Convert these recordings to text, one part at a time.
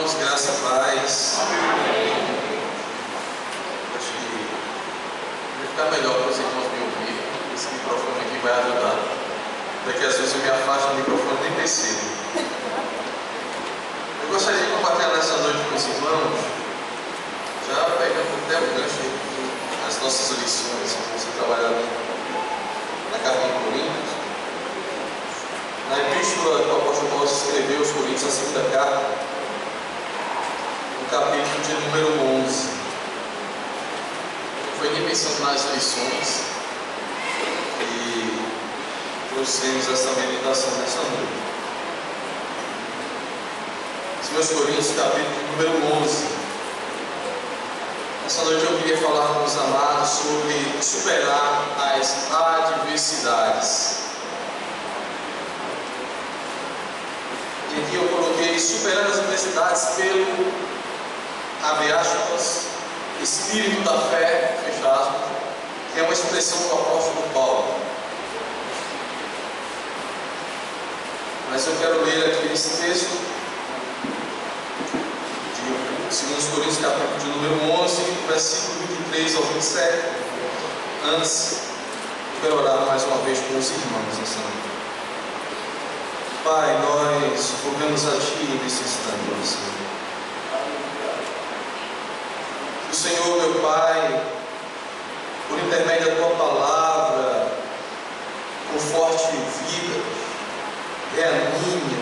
irmãos, graça e paz. Acho que vai ficar melhor para os irmãos me ouvir. Esse microfone aqui vai ajudar. Daqui às vezes eu me afasto do microfone e nem percebo. Eu gostaria de compartilhar nessa noite com os irmãos, já pegando até o gancho das nossas lições que vão ser trabalhadas na carta de Coríntios. Na epístola que o apóstolo Paulo escreveu aos Coríntios, a segunda carta, no capítulo de número 11. Não foi nem pensando nas lições e trouxemos essa meditação nessa noite. 2 Coríntios, capítulo número 11. Nessa noite eu queria falar com os amados sobre superar as adversidades. E aqui eu coloquei superar as adversidades pelo, abre aspas, espírito da fé, fecha aspas, que é uma expressão do apóstolo Paulo. Mas eu quero ler aqui esse texto de 2 Coríntios, capítulo de número 11, versículo 23 ao 27. Antes, eu quero orar mais uma vez com os irmãos nessa noite. Pai, nós rogamos a Ti nesse instante, Senhor. Que o Senhor, meu Pai, por intermédio da Tua palavra, conforte vida, reanime,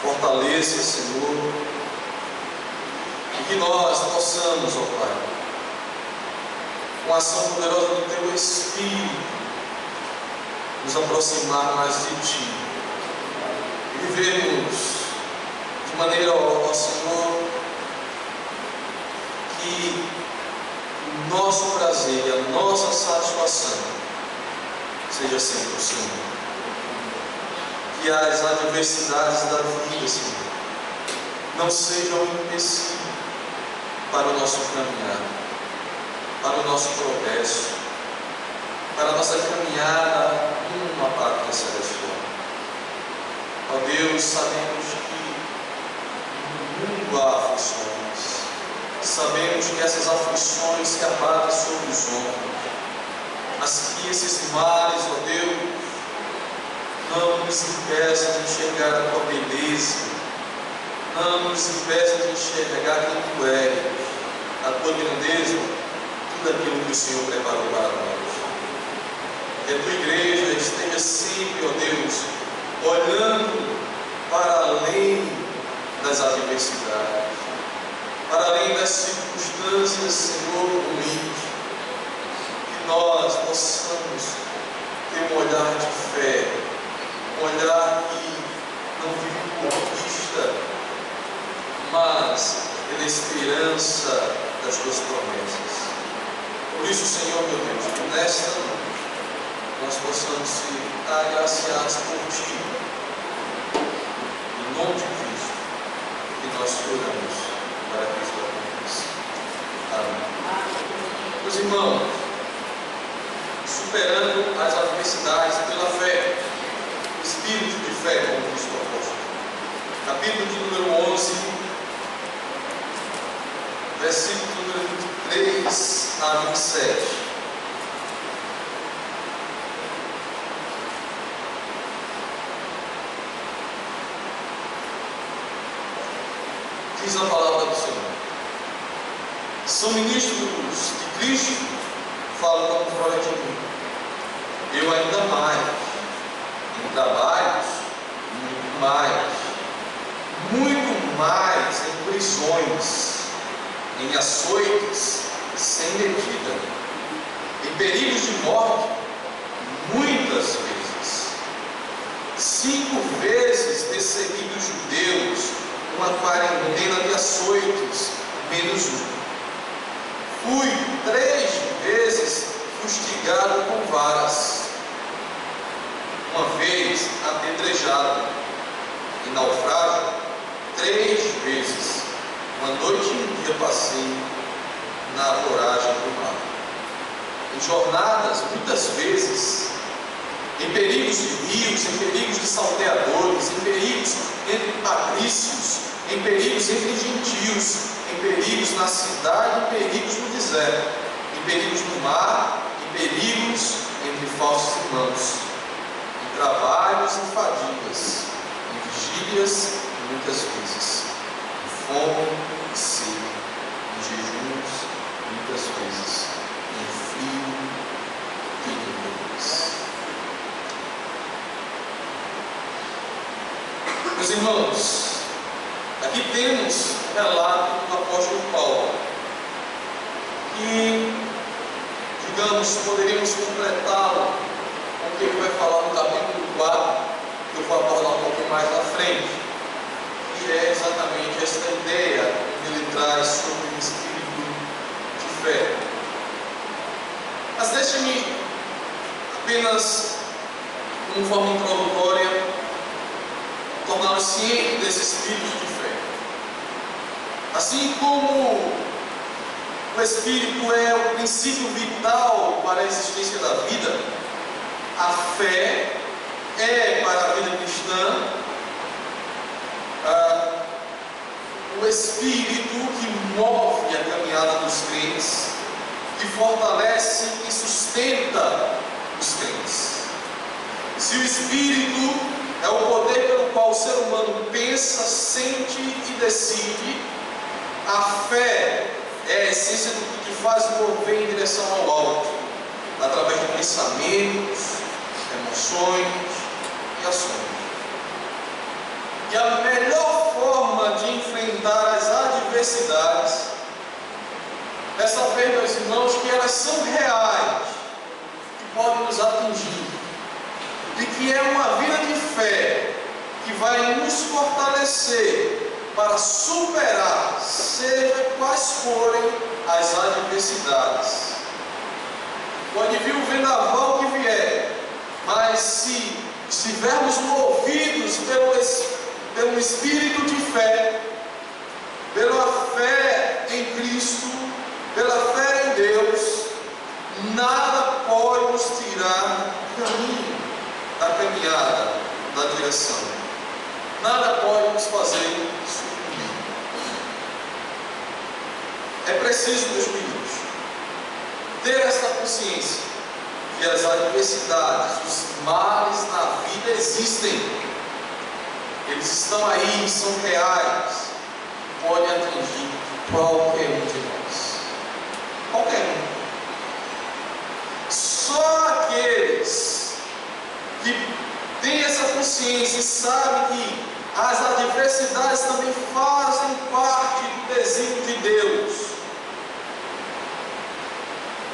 fortaleça, Senhor, e que nós possamos, ó Pai, com a ação poderosa do Teu Espírito, nos aproximar mais de Ti. Vivemos de maneira, ó Senhor, que o nosso prazer e a nossa satisfação seja sempre o Senhor. Que as adversidades da vida, Senhor, não sejam um empecilho para o nosso caminhar, para o nosso progresso, para a nossa caminhada rumo à pátria celestial. Ó Deus, sabemos que no mundo há aflições, sabemos que essas aflições se abatem sobre os homens, mas que esses males, ó Deus, não nos impeçam de enxergar a Tua beleza, não nos impeçam de enxergar quem Tu és, a Tua grandeza, tudo aquilo que o Senhor preparou para nós. Que a Tua igreja esteja sempre, ó Deus, olhando para além das adversidades, para além das circunstâncias, Senhor, ruins, que nós possamos ter um olhar de fé, um olhar que não vive por vista, mas pela esperança das Tuas promessas. Por isso, Senhor, meu Deus, que nesta noite nós possamos ser agraciados por Ti, em nome de Cristo, que nós oramos para que isso aconteça. Amém. Meus irmãos, superando as adversidades pela fé, espírito de fé, como diz o apóstolo. Capítulo de número 11, versículo número 23 a 27. Diz a palavra do Senhor: são ministros de Cristo, falam como fora de mim. Eu ainda mais, em trabalhos, muito mais em prisões, em açoites sem medida, em perigos de morte, muitas vezes. 5 vezes perseguido os judeus, uma quarentena de açoites, menos um. Fui 3 vezes fustigado com varas, uma vez apedrejado, em naufrágio 3 vezes. Uma noite e um dia passei na voragem do mar. Em jornadas, muitas vezes, em perigos de rios, em perigos de salteadores, em perigos entre patrícios, em perigos entre gentios, em perigos na cidade, em perigos no deserto, em perigos no mar, em perigos entre falsos irmãos, em trabalhos e fadigas, em vigílias e muitas vezes, em fome e sede, em jejuns e muitas vezes, em frio e em dores. Meus irmãos, aqui temos o relato do apóstolo Paulo, que, digamos, poderíamos completá-lo com o que ele vai falar no capítulo 4, que eu vou abordar um pouquinho mais à frente, que é exatamente esta ideia que ele traz sobre o espírito de fé. Mas deixe-me apenas, como forma introdutória, torná-los cientes desse espírito de fé. Assim como o espírito é o princípio vital para a existência da vida, a fé é, para a vida cristã, o espírito que move a caminhada dos crentes, que fortalece e sustenta os crentes. Se o espírito é o poder pelo qual o ser humano pensa, sente e decide, a fé é a essência do que te faz mover em direção ao alto, através de pensamentos, emoções e ações. E a melhor forma de enfrentar as adversidades é saber, meus irmãos, que elas são reais, que podem nos atingir, e que é uma vida de fé que vai nos fortalecer para superar, seja quais forem as adversidades. Pode vir o vendaval que vier, mas se estivermos movidos pelo espírito de fé, pela fé em Cristo, pela fé em Deus, nada pode nos tirar do caminho, da caminhada, da direção. Nada pode nos fazer sucumbir. É preciso, meus queridos, ter esta consciência que as adversidades, os males na vida existem. Eles estão aí, são reais, podem atingir qualquer um de nós. Qualquer um. Só aqueles que têm essa consciência e sabem que as adversidades também fazem parte do desígnio de Deus,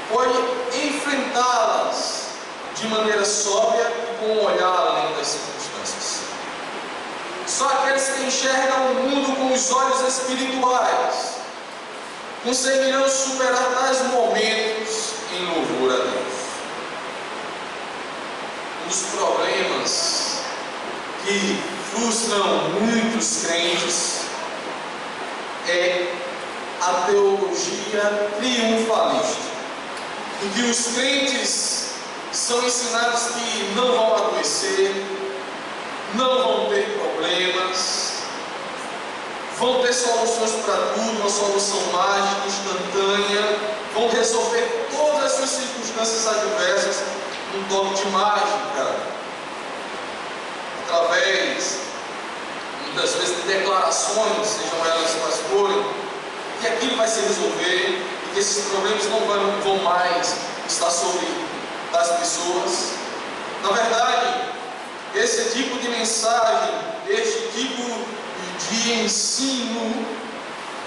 pode enfrentá-las de maneira sóbria e com um olhar além das circunstâncias. Só aqueles que enxergam o mundo com os olhos espirituais conseguirão superar tais momentos em louvor a Deus. Um dos problemas que frustram muitos crentes é a teologia triunfalista, em que os crentes são ensinados que não vão adoecer, não vão ter problemas, vão ter soluções para tudo, uma solução mágica, instantânea, vão resolver todas as suas circunstâncias adversas num toque de mágica, através, muitas vezes, de declarações, sejam elas quais forem, que aquilo vai se resolver e que esses problemas não vão mais estar sobre das pessoas. Na verdade, esse tipo de mensagem, este tipo de ensino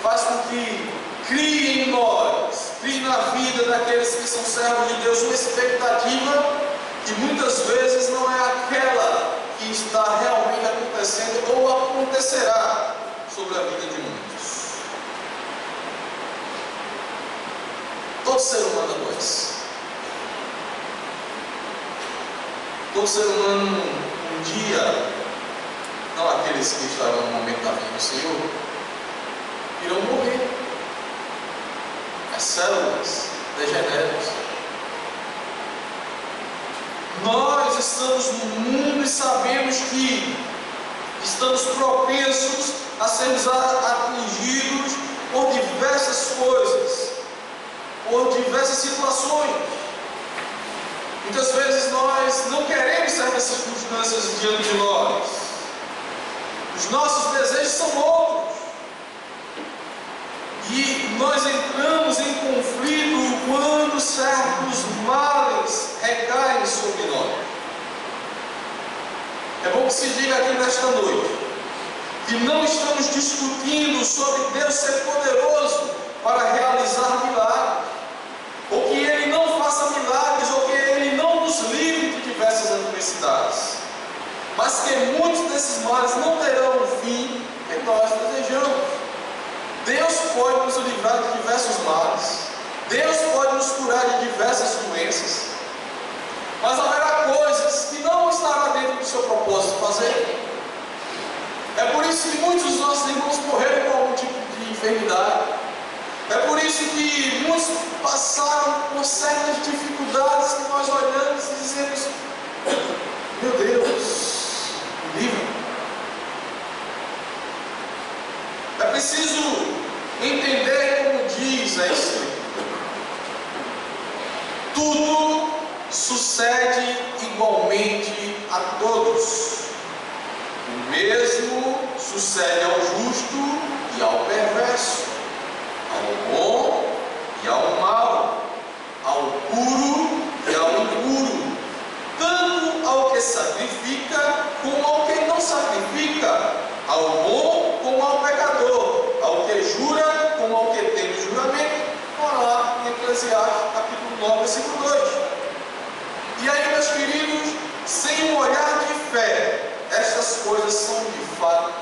faz com que crie em nós, crie na vida daqueles que são servos de Deus uma expectativa que muitas vezes não é aquela que está realmente acontecendo ou acontecerá sobre a vida de muitos. Todo ser humano adoece. Todo ser humano um dia, não aqueles que estarão no momento da vida do Senhor, irão morrer. As células degeneram-se. Nós estamos no mundo e sabemos que estamos propensos a sermos atingidos por diversas coisas, por diversas situações. Muitas vezes nós não queremos certas circunstâncias diante de nós. Os nossos desejos são outros. E nós entramos em conflito quando certos males recaem sobre nós. É bom que se diga aqui nesta noite que não estamos discutindo sobre Deus ser poderoso para realizar milagres, ou que Ele não faça milagres, ou que Ele não nos livre de diversas adversidades, mas que muitos desses males não terão o fim que nós desejamos. Deus pode nos livrar de diversos males, Deus pode nos curar de diversas doenças, mas haverá coisas que não estará dentro do seu propósito fazer. É por isso que muitos dos nossos irmãos morreram com algum tipo de enfermidade. É por isso que muitos passaram por certas dificuldades que nós olhamos e dizemos: meu Deus, livre. É preciso entender como diz a Escritura. Tudo sucede igualmente a todos. O mesmo sucede ao justo e ao perverso, ao bom e ao mau, ao puro e ao impuro, tanto ao que sacrifica como ao que não sacrifica, ao bom como ao pecador, ao que jura como ao que tem o juramento. Olha lá em Eclesiastes capítulo 9, versículo 2. E aí, meus queridos, sem um olhar de fé, estas coisas são de fato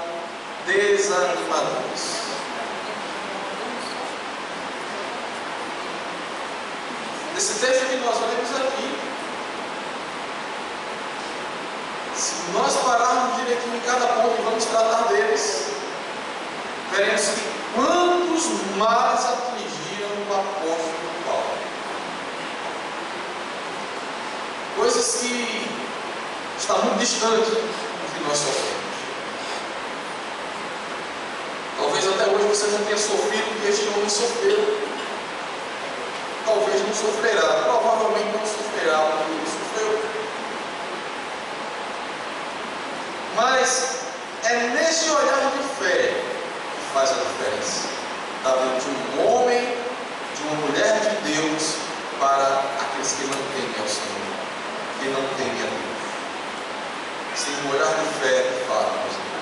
desanimadoras. Esse texto que nós lemos aqui, se nós pararmos direitinho em cada ponto e vamos tratar deles, veremos que quantos males atingiram o apóstolo Paulo. Coisas que estão muito distantes do que nós sofremos. Talvez até hoje você não tenha sofrido o que este homem sofreu. Talvez não sofrerá, provavelmente não sofrerá o que ele sofreu. Mas é nesse olhar de fé que faz a diferença da vida de um homem, de uma mulher de Deus, para aqueles que não temem ao Senhor, que não temem a Deus. Sem um olhar de fé, de fato, meus irmãos,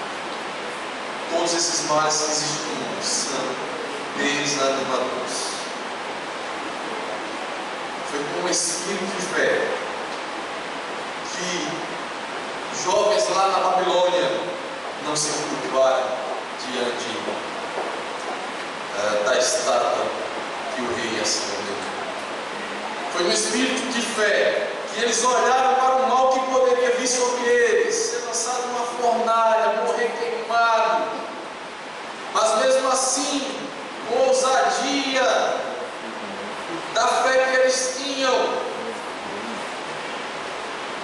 todos esses males que existem no mundo são desanimadores. Foi com um espírito de fé que jovens lá na Babilônia não se curvaram diante da estátua que o rei acendeu. Foi um espírito de fé que eles olharam para o mal que poderia vir sobre eles, ser lançado numa fornalha, morrer queimado, mas mesmo assim, com ousadia da fé que eles tinham,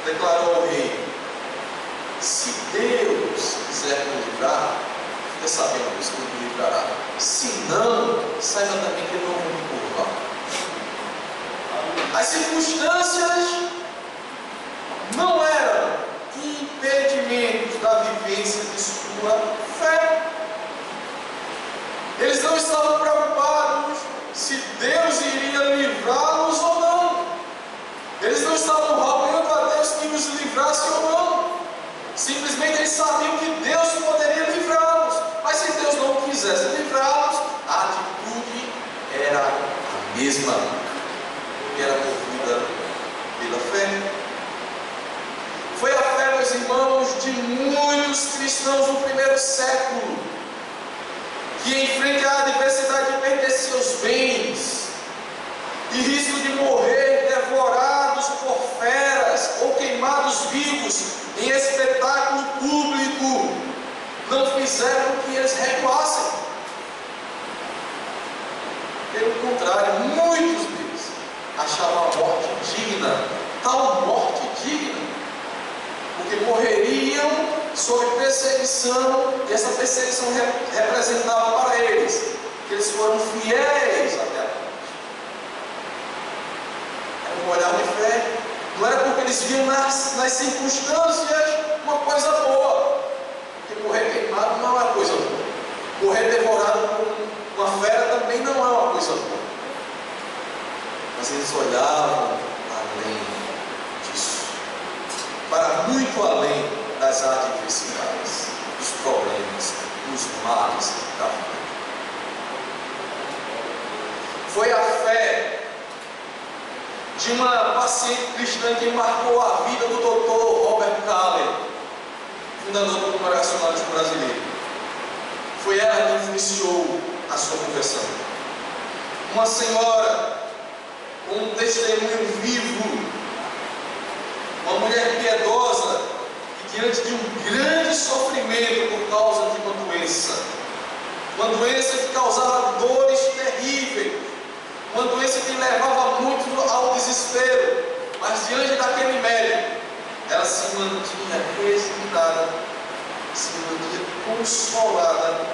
declarou ao rei: se Deus quiser me livrar, fica sabendo que Ele me livrará. Se não, saiba também que eu não vou me curvar. As circunstâncias não eram impedimentos da vivência de sua fé. Eles não estavam preocupados se Deus iria livrá-los ou não. Eles não estavam rogando a Deus que os livrasse ou não. Simplesmente eles sabiam que Deus poderia livrá-los. Mas se Deus não quisesse livrá-los, a atitude era a mesma, porque era movida pela fé. Foi a fé, meus irmãos, de muitos cristãos no primeiro século, que em frente à adversidade de perder seus bens, e risco de morrer devorados por feras ou queimados vivos em espetáculo público, não fizeram com que eles recuassem. Pelo contrário, muitos deles achavam a morte digna, tal morte digna, porque morreriam sobre perseguição, e essa perseguição representava para eles que eles foram fiéis até a morte. Era um olhar de fé. Não era porque eles viam nas circunstâncias uma coisa boa, porque morrer queimado não é uma coisa boa, morrer devorado por uma fera também não é uma coisa boa. Mas eles olhavam além disso, para muito além das adversidades, dos problemas, dos males da vida. Foi a fé de uma paciente cristã que marcou a vida do Dr. Robert Callen, fundador do Congregacionalismo Brasileiro. Foi ela que influenciou a sua conversão. Uma senhora com um testemunho vivo, uma mulher piedosa que, diante de um grande sofrimento por causa de uma doença que causava dores terríveis, uma doença que levava muito ao desespero, mas diante daquele médico, ela se mantinha resignada, se mantinha consolada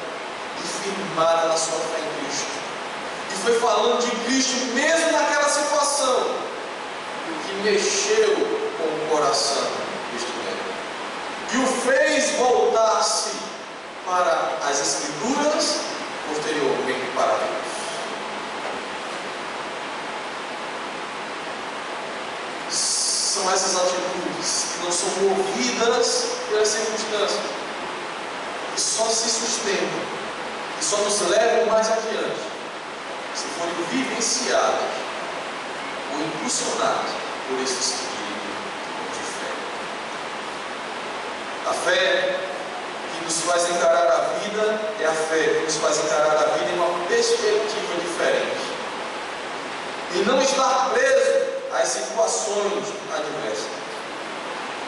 e firmada na sua fé em Cristo. E foi falando de Cristo mesmo naquela situação, que mexeu com o coração deste médico e o fez voltar-se para as Escrituras, posteriormente para Deus. São essas atitudes que não são movidas pelas circunstâncias, que só se sustentam, que só nos levam mais adiante, se forem vivenciadas ou impulsionadas por esse espírito de fé. A fé que nos faz encarar a vida é a fé que nos faz encarar a vida em uma perspectiva diferente, e não estar preso às situações adversas.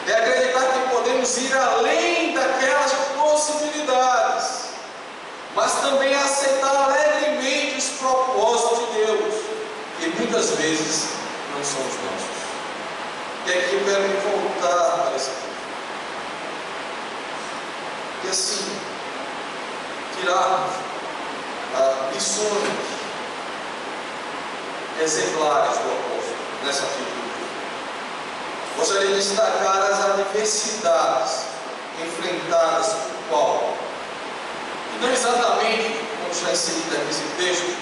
É acreditar que podemos ir além daquelas possibilidades, mas também aceitar alegremente os propósitos de Deus, que muitas vezes não são os nossos. E aqui eu quero me voltar para esse ponto. E assim, tirarmos lições exemplares do apóstolo nessa atitude. Gostaria de destacar as adversidades enfrentadas por Paulo. E não exatamente, como está inserido aqui esse texto,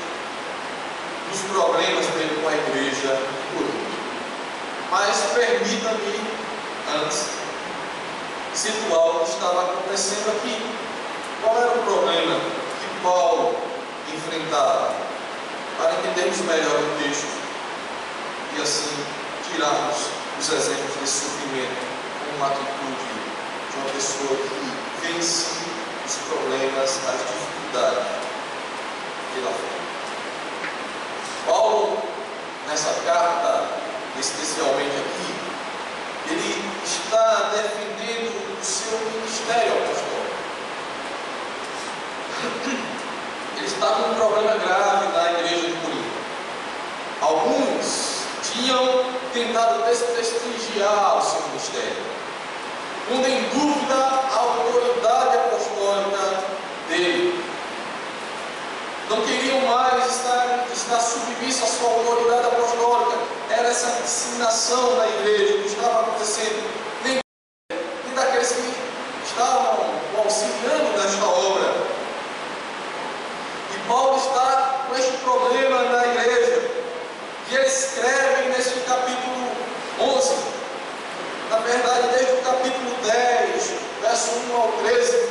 dos problemas dele com a igreja de Corinto. Mas permita-me, antes, situar o que estava acontecendo aqui. Qual era o problema que Paulo enfrentava? Para entendermos melhor o texto e assim tirarmos os exemplos desse sofrimento com uma atitude de uma pessoa que vence os problemas, as dificuldades pela fé. Paulo, nessa carta, especialmente aqui, ele está defendendo o seu ministério apostólico. Ele está com um problema grave na igreja de Corinto. Alguns tinham tentado desprestigiar o seu ministério, pondo em dúvida a autoridade apostólica dele. Não queriam mais estar submisso à sua autoridade apostólica. Era essa disseminação na igreja que estava acontecendo, nem daqueles que estavam auxiliando nesta obra. E Paulo está com este problema na igreja, e ele escreve neste capítulo 11, na verdade desde o capítulo 10, verso 1 ao 13,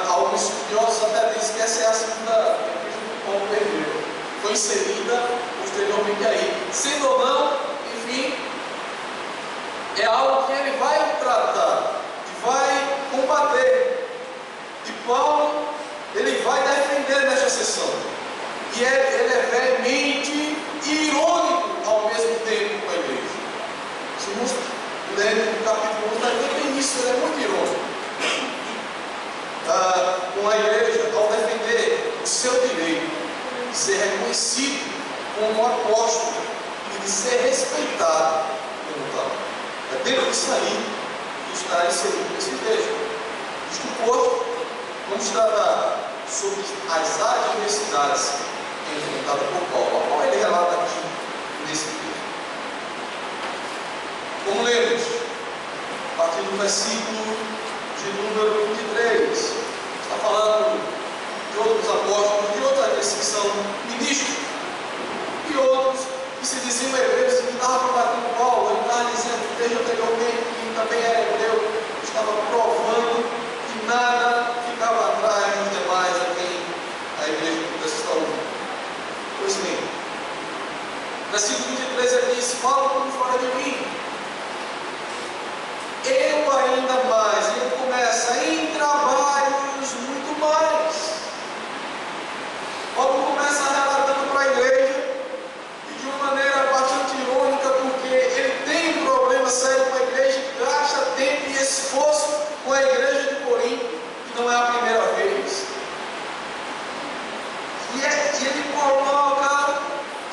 alguns estudiosos até dizem que essa é a segunda epístola que Paulo perdeu. Foi inserida posteriormente aí. Sendo ou não, enfim, é algo que ele vai tratar e vai combater. E Paulo, ele vai defender nesta sessão. E ele é veemente e irônico ao mesmo tempo com a igreja. Se nós lermos o capítulo 1, também tem isso, ele é muito irônico. Com a igreja, ao defender o seu direito de ser reconhecido como apóstolo e de ser respeitado como tal. É dentro disso aí que está inserido nesse texto. Isto posto, vamos tratar sobre as adversidades enfrentadas por Paulo, a qual ele relata aqui nesse texto. Como lemos, a partir do versículo de número 23, está falando de outros apóstolos, de outros que são ministros, e outros que se diziam hebreus e que estavam combatendo Paulo. Ele estava dizendo, desde anteriormente, que também era hebreu, estava provando que nada ficava atrás dos demais a quem a igreja pudesse estar ouvindo. Pois bem, versículo 23 ele diz: fala como fora de mim. Eu ainda mais, e ele começa em trabalhos muito mais. Paulo começa relatando para a igreja, e de uma maneira bastante irônica, porque ele tem um problema sério com a igreja, gasta tempo e esforço com a igreja de Corinto, que não é a primeira vez. E ele coloca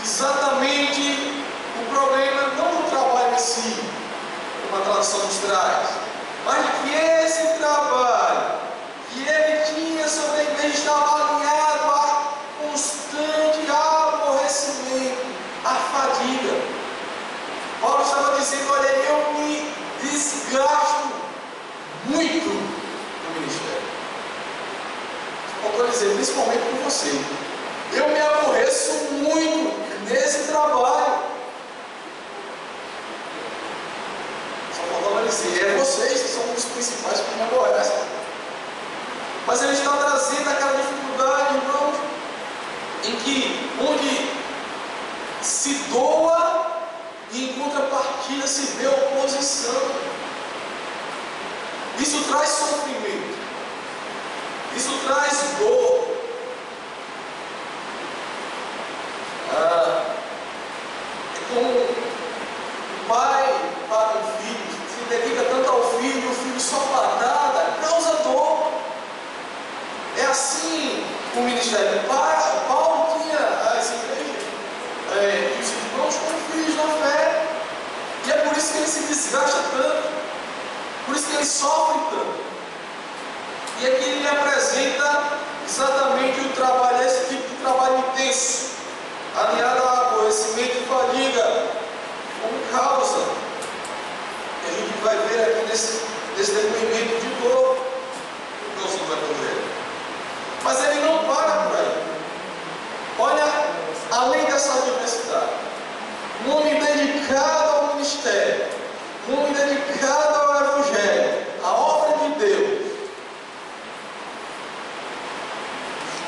exatamente o problema, não no trabalho em si, como a tradução nos traz, mas de que esse trabalho que ele tinha sobre a igreja estava alinhado a constante aborrecimento, a fadiga. Paulo estava dizendo: olha, eu me desgasto muito no ministério. Paulo dizer, principalmente com você, eu me aborreço muito nesse trabalho. Só Paulo vai dizer, é vocês que são os principais que me aborrecem. Mas ele está trazendo aquela dificuldade, irmãos, em que onde se doa e em contrapartida se vê oposição. Isso traz sofrimento, isso traz dor. É como o pai para o filho, se dedica tanto ao filho e o filho só patada, causa dor. É assim o ministério. Paulo tinha as igrejas e os irmãos como filhos na fé, e é por isso que ele se desgasta tanto, por isso que ele sofre tanto. E aqui ele apresenta exatamente o trabalho, esse tipo de trabalho intenso, alinhado a aborrecimento e fadiga, como causa, que a gente vai ver aqui nesse depoimento de dor do nosso Evangelho. Mas ele não para por aí. Olha, além dessa adversidade, um homem dedicado ao ministério, um homem dedicado ao Evangelho, à obra de Deus,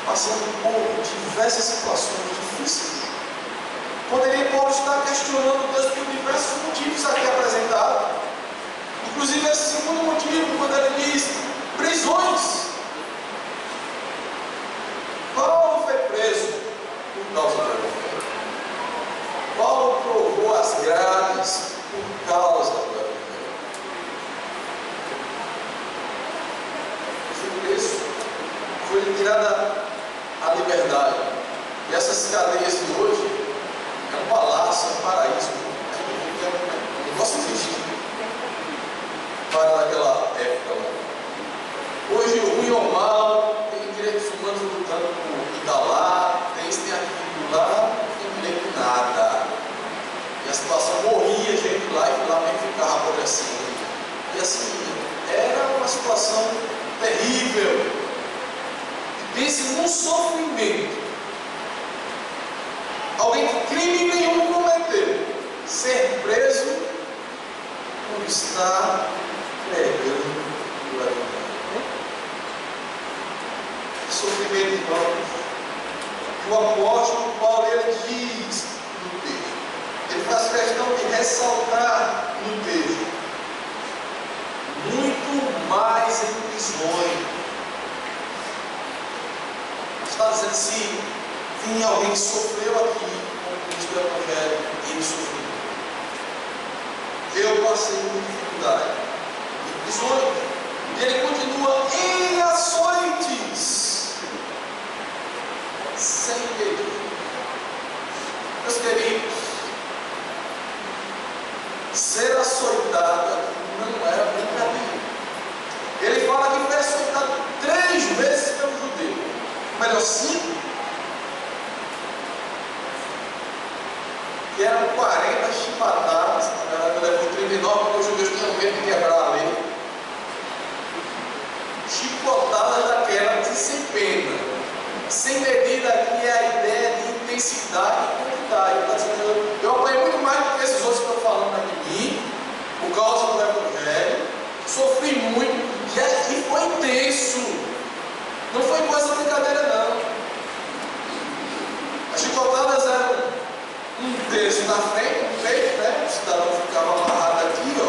passando por diversas situações difíceis. Poderia Paulo estar questionando Deus por diversos motivos aqui apresentados. Inclusive esse segundo motivo, quando ele diz prisões. Paulo foi preso por causa do Evangelho. Paulo provou as grades por causa do Evangelho. Foi preso, foi tirada a liberdade. E essas cadeias de hoje é um palácio, é um paraíso. É um negócio triste para naquela época lá. Hoje, o ruim ou mal, tem direitos humanos lutando por ir lá, tem isso, tem aquilo lá, não tem direito de nada. E a situação morria, gente lá e lá mesmo ficava apodrecendo. E assim, era uma situação terrível. Pense num sofrimento. Alguém que crime nenhum cometeu, ser preso por estar pregando o Evangelho. Sofrimento, irmãos. O apóstolo Paulo, ele diz no texto, ele faz questão de ressaltar no texto, muito mais em prisões. Está dizendo, se tem alguém que sofreu aqui com o Cristo do Evangelho, ele sofreu. Eu passei por dificuldade e prisões. E ele continua em açoites, sem pedir. Meus queridos, ser açoitado não era brincadeira. Ele fala que foi açoitado melhor 5, que eram 40 chibatadas. Na verdade, eu levou 39, porque os judeus tinham medo de quebrar a lei. Chicotadas daquela sem pena. Sem medida aqui é a ideia de intensidade e quantidade. Está dizendo, eu apanhei muito mais do que esses outros que estão falando aqui de mim, por causa do Evangelho. Sofri muito e foi intenso. Não foi coisa brincadeira, não. As chicotadas eram um terço na frente, no peito, né? O cidadão ficava amarrado aqui, ó.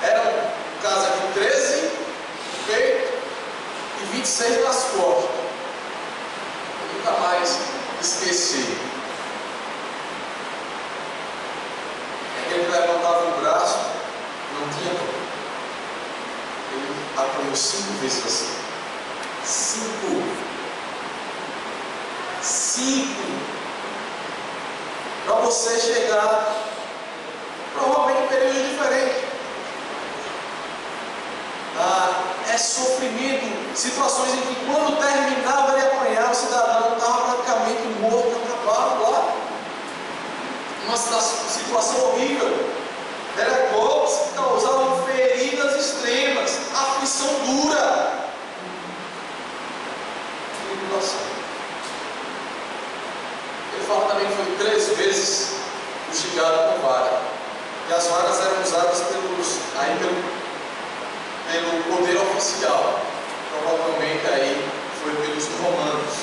Eram, no caso aqui, 13 no peito e 26 nas costas. Eu nunca mais esqueci. Aquele que levantava o braço, não tinha dor. Ele apanhou 5 vezes assim. 5. Para você chegar, provavelmente em períodos diferentes. É sofrimento, situações em que quando terminava de apanhar, o cidadão estava praticamente morto, acabado lá. Uma situação horrível. Era golpes que causavam feridas extremas, aflição dura. Tribulação. Ele fala também que foi 3 vezes fustigado com vara. E as varas eram usadas pelo poder oficial. Provavelmente aí foi pelos romanos.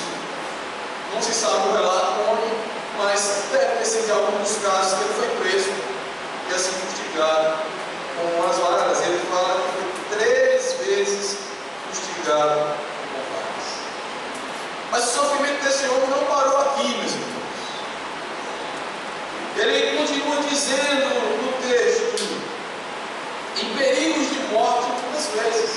Não se sabe o relato onde, mas deve ter sido em algum dos casos que ele foi preso e assim fustigado com as varas. Ele fala que foi 3 vezes fustigado com varas. Mas o sofrimento desse homem não parou aqui, meus irmãos. Ele continua dizendo no texto, em perigos de morte muitas vezes.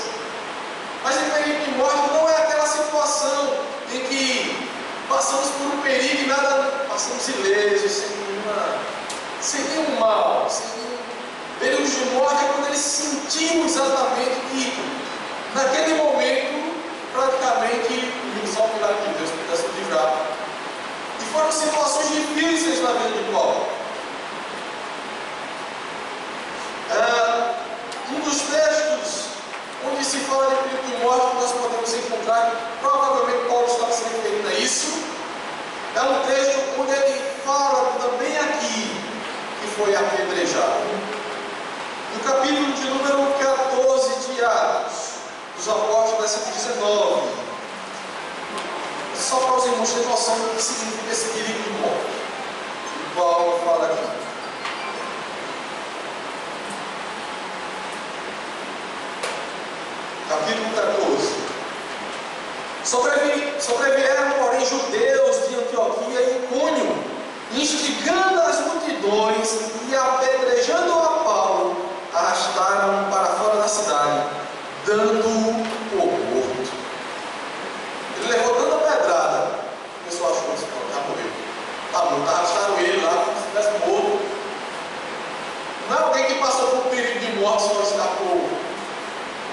Mas em perigo de morte não é aquela situação em que passamos por um perigo e nada, passamos ilesos, sem nenhum mal. Perigos de morte é quando ele sentiu exatamente que naquele momento praticamente só o milagre de Deus pudesse livrar. E foram situações difíceis na vida de Paulo. Um dos textos onde se fala de perigo de morte, nós podemos encontrar, provavelmente Paulo estava se referindo a isso, é um texto onde ele fala também aqui que foi apedrejado. No capítulo de número 14 de Atos dos Apóstolos, versículo 19. Só para os irmãos terem noção do que significa esse perigo de morte. E Paulo fala aqui. Capítulo 14. Sobrevieram, porém, judeus de Antioquia e Icônio, instigando as multidões e apedrejando a Paulo, arrastaram-o para fora da cidade, dando-o por morto. Ele levou tanta pedrada, o pessoal achou que já morreu. Tá morto, arrastaram ele lá como se estivesse morto. Não é alguém que passou por um perigo de morte só escapou,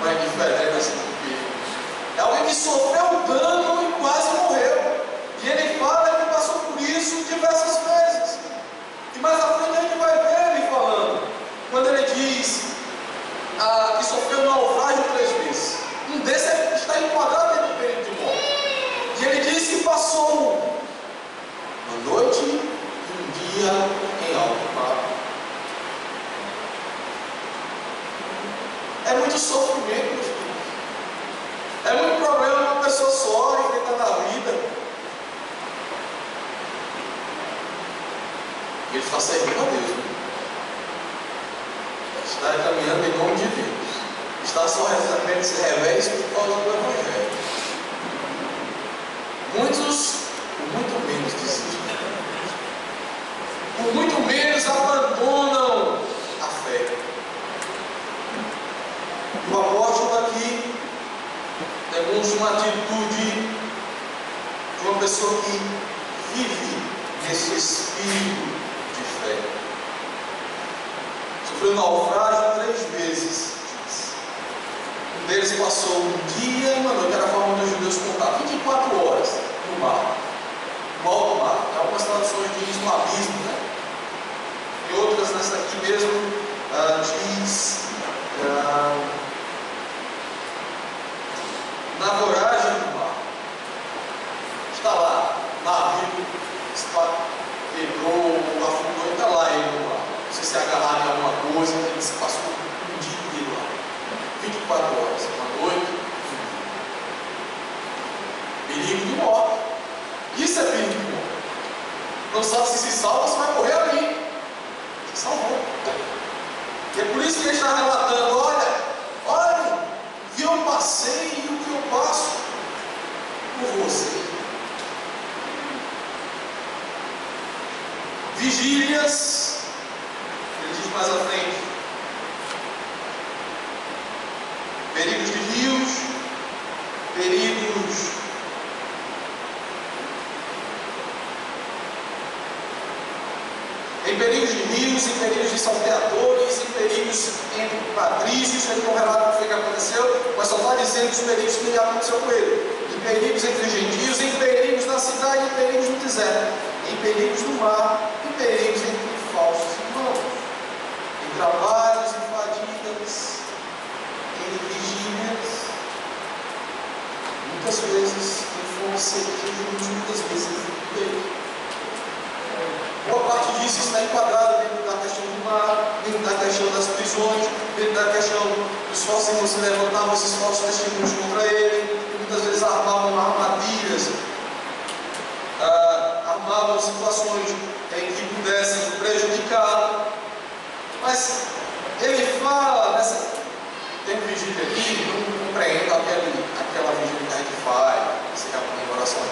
mas é diferente assim do perigo. É alguém que sofreu dano e quase morreu. E ele fala que passou por isso diversas vezes. E mais à frente a gente vai ver ele falando, quando ele diz que sofreu naufrágio 3 vezes. Um desses está enquadrado dentro do período de morte. E ele diz que passou uma noite e um dia em alto mar. É muito sofrimento, meus filhos. É muito problema que uma pessoa sofre e está na vida. E ele está servindo a Deus. Né? Está caminhando em nome de Deus. Está só recebendo esse revés por causa do Evangelho. Muitos, por muito menos, desistem. Por muito menos abandonam a fé. O apóstolo aqui demonstra uma atitude de uma pessoa que vive nesse espírito de fé. Sofreu naufrágio 3 vezes. Um deles passou um dia e uma noite, era a forma dos judeus contar, 24 horas no mar, no alto mar. Em algumas traduções diz no abismo, né? E outras nessa aqui mesmo diz na voragem do mar. Está lá, navio quebrou, afundou, está lá ele no mar. Não sei se é agarrado em alguma coisa, ele se passou um dia inteiro lá. 24 horas, uma noite. Perigo de morte. Isso é perigo de morte. Não sabe se salva, você vai morrer ali. Se salvou. E é por isso que ele está relatando: olha, o que eu passei e o que eu passo por você. Vigílias, ele diz mais à frente, perigos de rios, perigos em perigos de rios, em perigos de salteadores, em perigos entre patrícios. Ele não relata o que foi que aconteceu, mas só está dizendo os perigos que aconteceu com ele. Em perigos entre gentios, em perigos na cidade, em perigos no deserto, em perigos no mar, em perigos entre falsos irmãos, em trabalhos e fadigas, em vigílias, muitas vezes em fome seguida, muitas vezes em perigo. Boa parte disso está enquadrado dentro da questão do mar, dentro da questão das prisões, dentro da questão dos falsos irmãos que levantavam esses falsos testemunhos contra ele. Muitas vezes armavam armadilhas, armavam situações em que pudessem prejudicá-lo. Mas ele fala tem um vigília aqui, não compreendo aquela vigília que a gente faz, esse caminho de oração.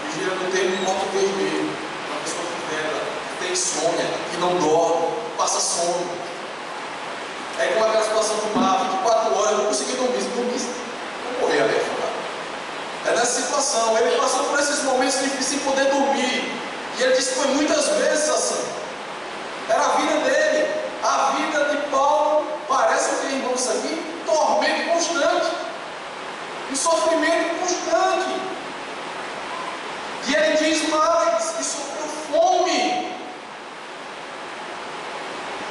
Vigília não tem um português mesmo. Uma pessoa que vela, que tem insônia, que não dorme, passa sono. É como aquela situação do mar, 24 horas, eu não consegui dormir, vou morrer ali afogado. É nessa situação, ele passou por esses momentos difíceis sem poder dormir. E ele disse que foi muitas vezes assim. Era a vida dele. A vida de Paulo parece que, irmãos, aqui, tormento constante, um sofrimento constante. E ele diz mais que sofreu fome,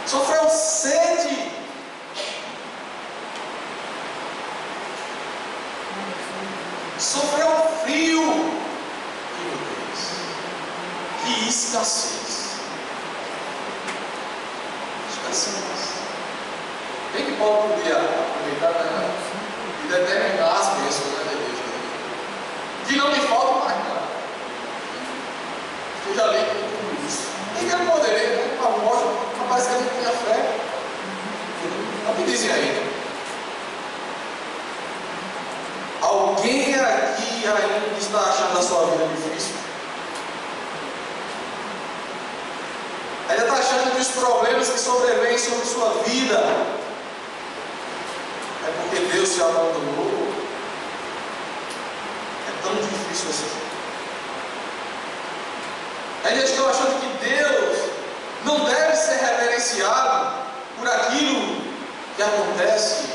sofreu sede, sofreu frio. Que escassez. Bem que Paulo podia aproveitar e determinar as bênçãos da igreja. Que não me falta mais nada. Esteja ali com tudo isso. Ninguém poderia, a morte, rapaz, que ele não tinha fé. Não me dizem ainda. Alguém aqui ainda está achando a sua vida difícil? Ainda está achando que os problemas que sobrevêm sobre sua vida é porque Deus se abandonou? É tão difícil assim. Ainda estão achando que Deus não deve ser reverenciado por aquilo que acontece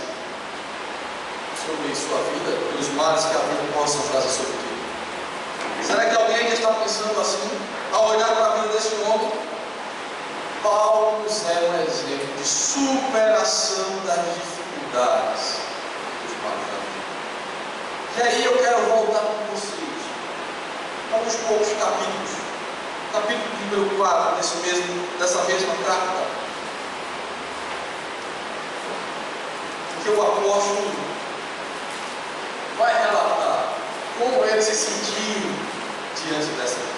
sobre sua vida, pelos males que a vida possa trazer sobre ti. Será que alguém ainda está pensando assim, ao olhar para a vida deste homem? Paulo nos é um exemplo de superação das dificuldades dos males da vida. E aí eu quero voltar com vocês a alguns poucos capítulos. Capítulo número 4 dessa mesma carta, que o apóstolo vai relatar como ele se sentiu diante dessas dificuldades.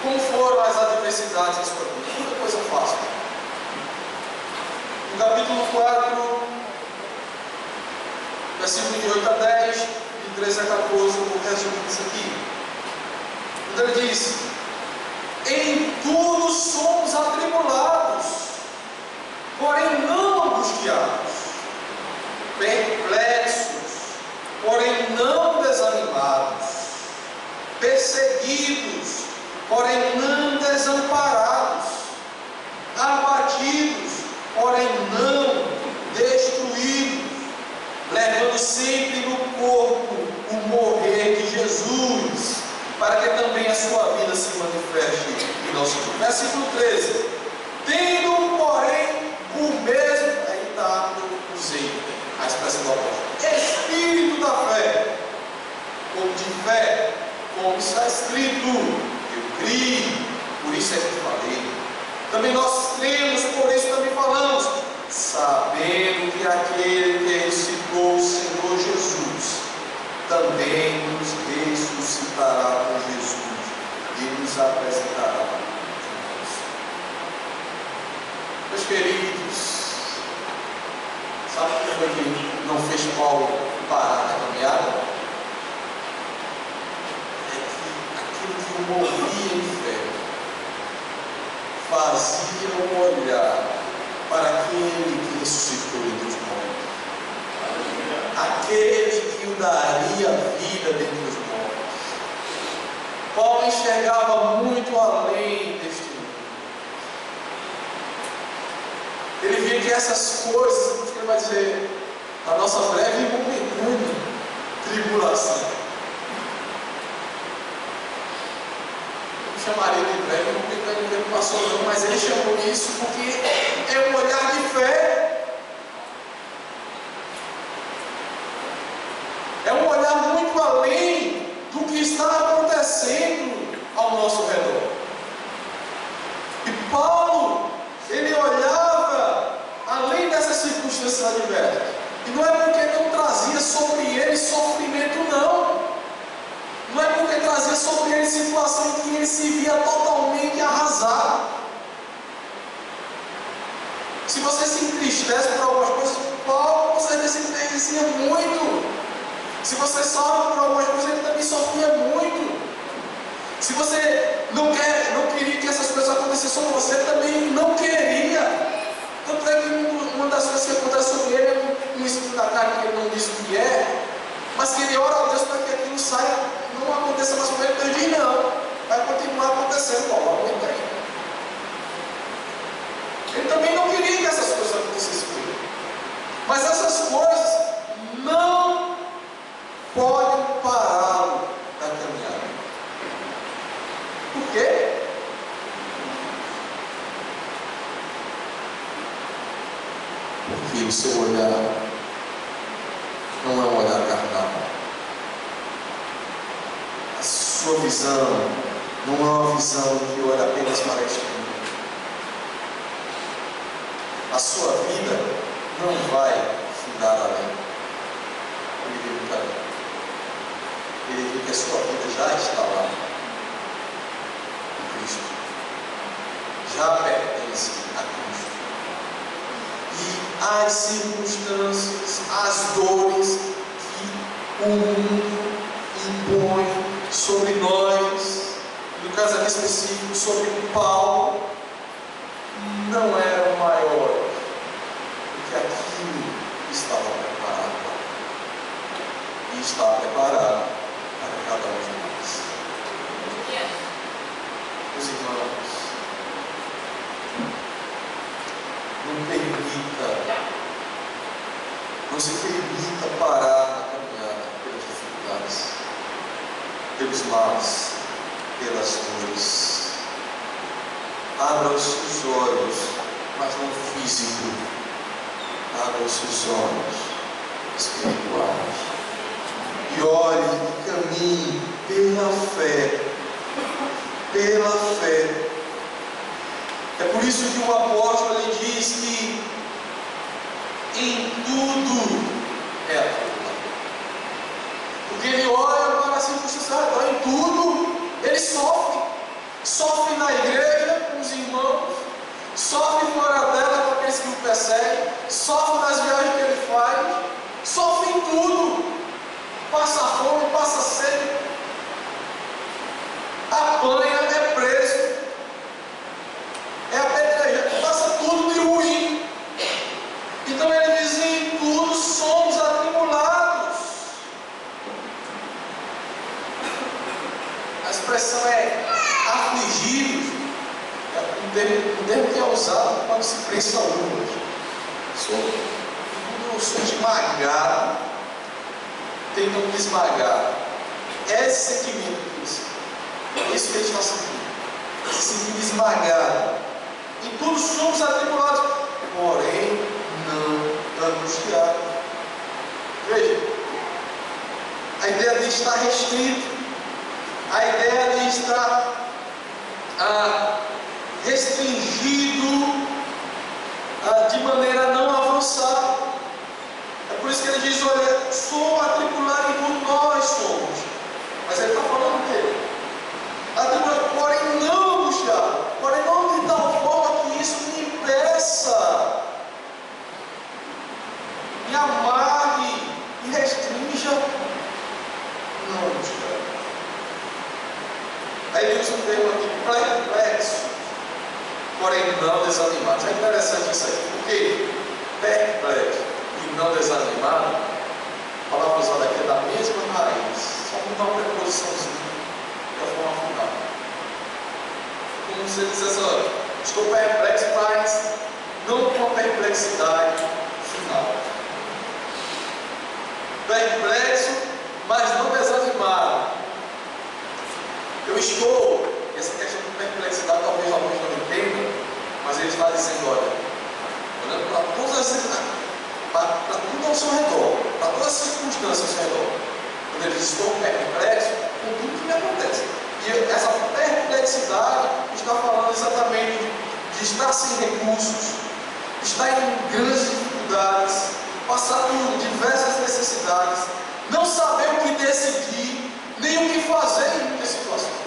Como foram as adversidades em sua vida? Muita coisa fácil. No capítulo 4, versículo de 8 a 10, de 13 a 14, eu vou resumir isso aqui. Quando ele diz: em tudo somos atribulados, porém não angustiados, perplexos, porém não desanimados, perseguidos, porém não desamparados, abatidos, porém não destruídos, fé, como está escrito, eu criei, por isso é que falei. Também nós cremos, por isso também falamos, sabendo que aquele que ressuscitou o Senhor Jesus, também nos ressuscitará com Jesus e nos apresentará. Meus queridos, sabe o que foi que não fez Paulo parar na caminhada? É que aquilo que o movia em fé fazia olhar para aquele que ressuscitou entre os mortos, aquele que o daria vida dentre os mortos. Paulo enxergava muito além deste mundo. Ele via que essas coisas, como ele vai dizer, a nossa breve e momentânea tribulação, chamaria de breve e momentânea tribulação não, mas ele chamou isso porque é um olhar de fé. É um olhar muito além do que está acontecendo ao nosso redor. E Paulo, ele olhava além dessas circunstâncias adversas. E não é porque não trazia sobre ele sofrimento, não. Não é porque trazia sobre ele situação em que ele se via totalmente arrasado. Se você se entristece por algumas coisas, Paulo com certeza se entristecia muito. Se você sofre por algumas coisas, ele também sofria muito. Se você não queria que essas coisas acontecessem com você, também não queria. Tanto é que uma das coisas que acontece sobre ele é um espírito da carne que ele não diz o que é, mas que ele ora a Deus para que aquilo saia, não aconteça mais com ele, mas ele diz não, vai continuar acontecendo, Paulo, aguenta aí. Ele também não queria que essas coisas acontecessem com ele. Mas essas coisas não podem pará-lo da caminhada. Por quê? Porque o seu olhar não é um olhar carnal. A sua visão não é uma visão que olha apenas para este mundo. A sua vida não vai findar além. Ele viu muito além. Ele viu que a sua vida já está lá em Cristo. Já pertence a Cristo. E as circunstâncias, as dores que o mundo impõe sobre nós, no caso aqui específico, sobre Paulo, não eram maiores do que aquilo que estava preparado. E está preparado para cada um de nós. Meus irmãos, não se permita parar na caminhada pelas dificuldades, pelos males, pelas dores. Abra os seus olhos, mas não físico. Abra os seus olhos espirituais. E olhe e caminhe pela fé. Pela fé. É por isso que o apóstolo ele diz que em tudo é a tribulação. Porque ele olha para a circunstância, em tudo ele sofre. Sofre na igreja com os irmãos, sofre fora dela com aqueles que o perseguem, sofre nas viagens que ele faz, sofre em tudo. Passa fome, passa sede, apanha, é preso, é apedrejado, passa tudo de ruim. Então ele diz: em tudo somos atribulados. A expressão é afligidos, um termo que é usado quando se prensa uvas. Eu sou esmagado, tentam me esmagar. É esse sentimento que isso. É isso que ele está sentindo. Esse sentimento esmagado. Em tudo somos atribulados, porém não angustiados. Veja, a ideia de estar restrito. a ideia de estar restringido de maneira a não avançar. É por isso que ele diz: olha, sou atribulado como nós somos. Mas ele está falando o quê? Atribulado, porém não angustiado, porém não de tal forma que isso me impeça, me amarre e restrinja. Não angustiado. Aí ele usa um termo aqui, perplexo, porém não desanimado. É interessante isso aí, porque perplexo e não desanimado, a palavra usada aqui é da mesma raiz, só mudar uma preposiçãozinha da forma final. Como se ele dissesse: olha, estou perplexo, mas não com a perplexidade final. Perplexo, mas não desanimado. Eu estou, essa questão de perplexidade talvez alguns não entendam, mas ele está dizendo: olha, olhando para tudo ao seu redor, para todas as circunstâncias ao seu redor. Quando ele diz: estou perplexo com tudo que me acontece. E essa perplexidade está falando exatamente de estar sem recursos, estar em grandes dificuldades, passar por diversas necessidades, não saber o que decidir, nem o que fazer em muitas situações.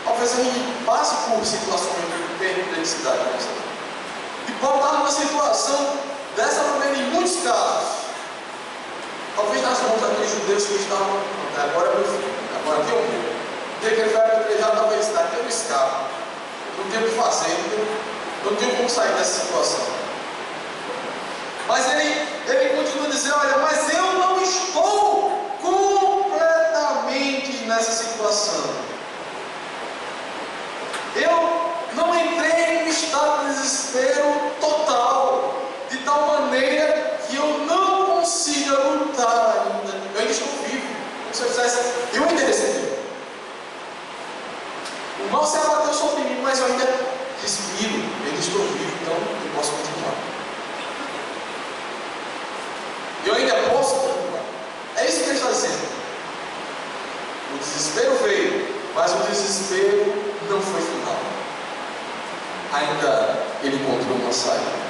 Talvez a gente passe por situações de perplexidade. E pode estar numa situação dessa maneira em muitos casos. Talvez nas mãos daqueles judeus que estavam: agora é meu filho, agora aqui é o meu. O dia que ele vai apedrejar, talvez daqui eu escapo. Não tenho o que fazer, não tenho como sair dessa situação. Mas ele continua a dizer: olha, mas eu não estou completamente nessa situação. Eu não entrei em um estado de desespero total, de tal maneira que eu não consiga lutar ainda. Eu ainda estou vivo. Como se eu dissesse: eu ainda recebi. O mal se abateu sobre mim, mas eu ainda respiro, eu ainda estou vivo, então eu posso continuar. Eu ainda posso continuar. É isso que ele está dizendo. O desespero veio, mas o desespero não foi final. Ainda ele encontrou uma saída.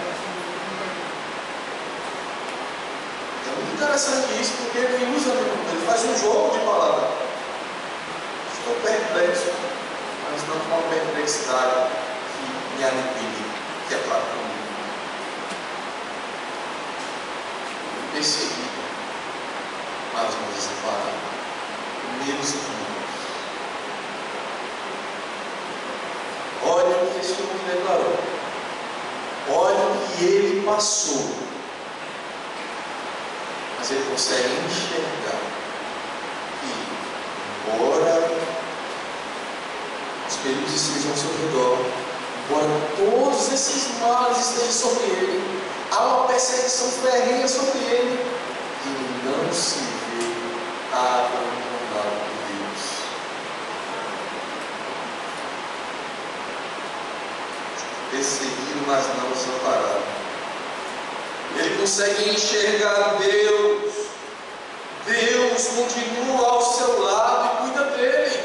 É muito interessante isso, porque ele usa, ele faz um jogo de palavras. Estou perplexo, mas não com uma perplexidade que me aniquile, que é para comigo. Perseguido, mas não desamparado, menos inimigos. Olha o que esse homem declarou. Olha o que ele passou. Mas ele consegue enxergar que, embora os perigos estejam ao seu redor, embora todos esses males estejam sobre ele, há uma perseguição ferrenha sobre ele, e não se vê abandonado por Deus. Perseguido, mas não desamparado. Ele consegue enxergar Deus. Deus continua ao seu lado e cuida dele.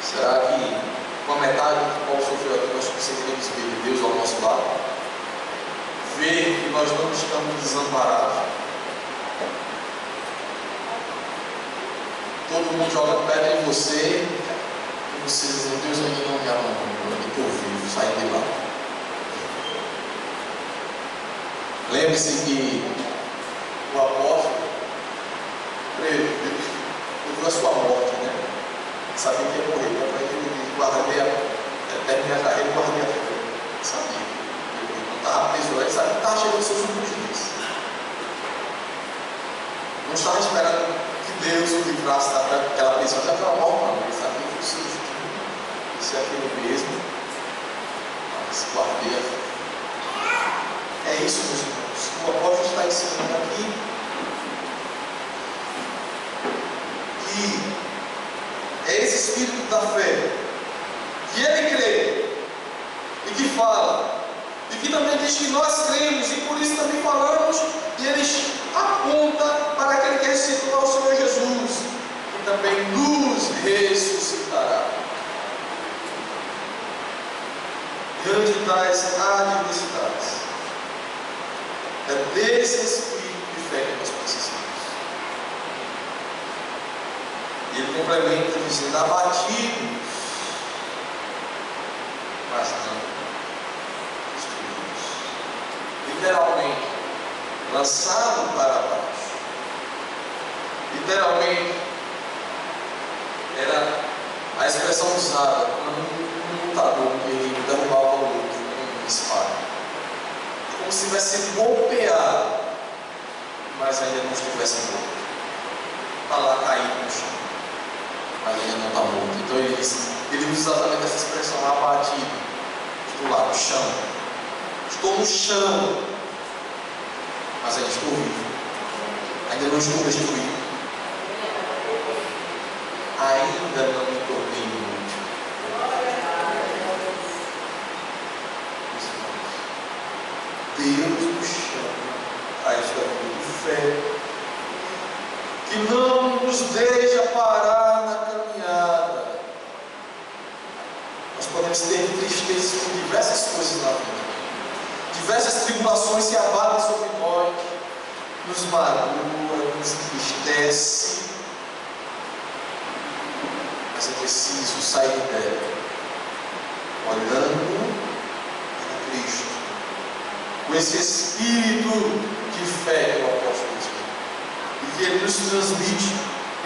Será que com a metade do que Paulo sofreu aqui nós conseguiremos ver Deus ao nosso lado? Ver que nós não estamos desamparados? Todo mundo joga pedra em você e você diz: Deus ainda não me abandonou, eu estou vivo, saí de lá. Lembre-se que o apóstolo previu a sua morte, né? Sabia que ia morrer, para ele guardei terminar a carreira e guardei a fé. Sabia. Ele não estava preso lá, ele sabia que estava chegando aos seus últimos dias. Não estava esperando que Deus o livrasse daquela prisão, já estava morto, não. Ele sabia que fosse isso é aquilo mesmo. Mas guardei a fé. É isso, meus irmãos. O apóstolo está ensinando aqui que é esse espírito da fé que ele crê e que fala e que que também diz que nós cremos, e por isso também falamos, e eles apontam para aquele que ressuscitou ao Senhor Jesus, que também nos ressuscitará. Diante das adversidades, é desse espírito de fé que nós precisamos. E ele complementa dizendo: abatidos, mas não destruídos. Literalmente, lançado para baixo. Literalmente, era a expressão usada quando um lutador guerreiro derrubava o outro com uma espada. Como se tivesse sido golpeado, mas ainda não estivesse morto. Está lá caído no chão, mas ainda não está morto. Então ele usa exatamente essa expressão: abatido. Estou lá no chão. Estou no chão, mas ainda estou vivo. Ainda não estou destruído. Ainda não me tornei inútil. Deus nos chama a esta vida de fé, que não nos deixa parar na caminhada. Nós podemos ter tristeza com diversas coisas na vida. Diversas tribulações se abatem sobre nós, nos magoa, nos entristece. Mas é preciso sair dela, olhando para Cristo, com esse espírito de fé que o apóstolo diz, e que ele nos transmite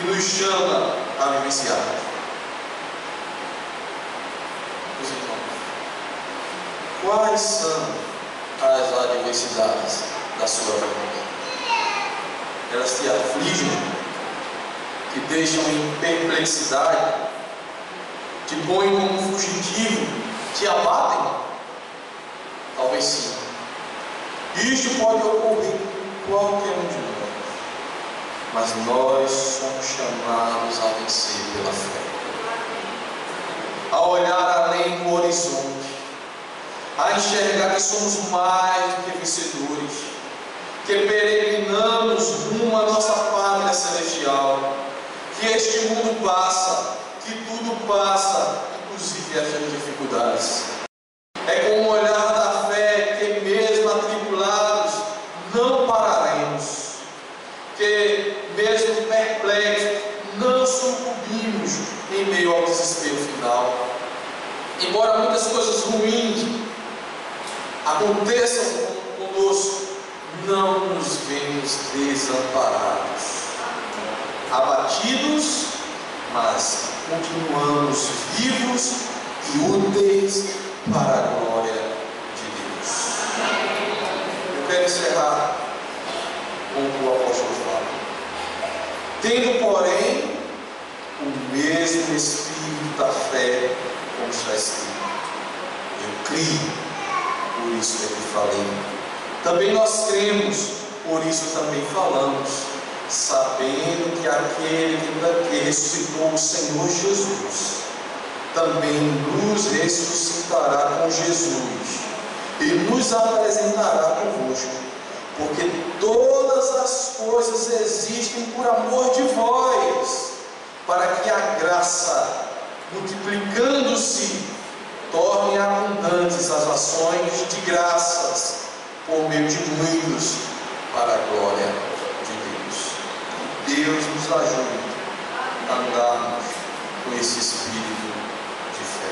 e nos chama a vivenciar. Meus irmãos, quais são as adversidades da sua vida? Elas te afligem, te deixam em perplexidade, te põem como fugitivo, te abatem? Talvez sim. Isto pode ocorrer com qualquer um de nós, mas nós somos chamados a vencer pela fé, a olhar além do horizonte, a enxergar que somos mais do que vencedores, que peregrinamos rumo à nossa pátria celestial, que este mundo passa, que tudo passa, inclusive estas dificuldades. É com o olhar da fé que, mesmo atribulados, não pararemos, que, mesmo perplexos, não sucumbimos em meio ao desespero final. Embora muitas coisas ruins aconteçam conosco, não nos vemos desamparados, abatidos, mas continuamos vivos e úteis para a glória de Deus. Eu quero encerrar com o que o apóstolo fala. Tendo, porém, o mesmo espírito da fé, como está escrito: eu criei, por isso é que falei. Também nós cremos, por isso também falamos, sabendo que aquele que ressuscitou o Senhor Jesus também nos ressuscitará com Jesus e nos apresentará convosco, porque todas as coisas existem por amor de vós, para que a graça, multiplicando-se, torne abundantes as ações de graças por meio de muitos, para a glória de Deus. Deus nos ajude a andarmos com esse espírito de fé.